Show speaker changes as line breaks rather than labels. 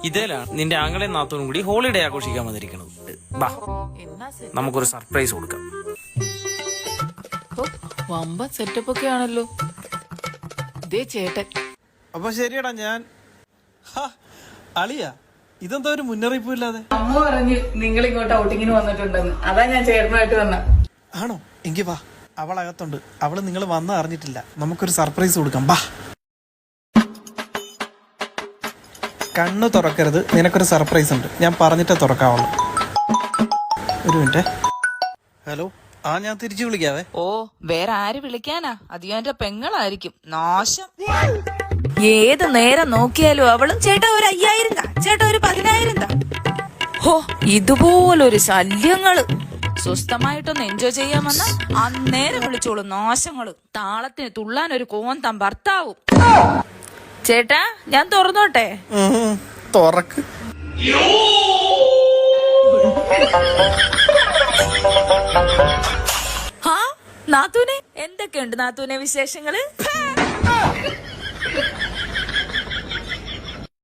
ഇതേലാണ് നിന്റെ ആങ്ങളെ നാത്തോനും കൂടി ഹോളിഡേ ആഘോഷിക്കാൻ വന്നിരിക്കുന്നത്. ബാ നമുക്കൊരു സർപ്രൈസ് കൊടുക്കാം.
വമ്പ സെറ്റപ്പ് ഒക്കെ ആണല്ലോ. ഇതേ ചേട്ടൻ.
അപ്പൊ ശരിയടാ ഞാൻ അളിയ ഇതെന്താ ഒരു മുന്നറിയിപ്പും ഇല്ലാതെ?
അമ്മ പറഞ്ഞു നിങ്ങൾ ഇങ്ങോട്ട് ഔട്ടിങ്ങിന് വന്നിട്ടുണ്ടെന്ന്. അതാ ഞാൻ ചേട്ടനായിട്ട് വന്ന.
ആണോ? എങ്കി വാ, അവളകത്തുണ്ട്. അവള് നിങ്ങൾ വന്ന അറിഞ്ഞിട്ടില്ല. നമുക്കൊരു സർപ്രൈസ് കൊടുക്കാം. ബാ. കണ്ണു തുറക്കരുത്, നിനക്കൊരു സർപ്രൈസ് ഉണ്ട്. ഞാൻ പറഞ്ഞിട്ടേ തുറക്കാവുള്ളൂ. ഒരു മിനിറ്റ്. ഹലോ, ഞാൻ തിരിച്ചു വിളിക്കാവേ.
ഓ, വേറെ ആര് വിളിക്കാനാ? അത് എന്റെ പെങ്ങളായിരിക്കും. നാശം. ഏത് നേരം നോക്കിയാലും അവളും ചേട്ടാ ഒരു 5000 താ, ചേട്ടാ ഒരു 10000 താ. ഹോ, ഇതുപോലൊരു ശല്യങ്ങള്. സ്വസ്ഥമായിട്ടൊന്ന് എൻജോയ് ചെയ്യാൻ വന്ന അന്നേരം വിളിച്ചോളൂ നാശങ്ങള്. താളത്തിന് തുള്ളാൻ ഒരു കോന്തം ഭർത്താവും. ചേട്ടാ ഞാൻ തുറന്നോട്ടെ?
തുറക്ക്.
ഹാ നാത്തൂനെ, എന്തൊക്കെയുണ്ട് നാത്തൂനെ വിശേഷങ്ങള്?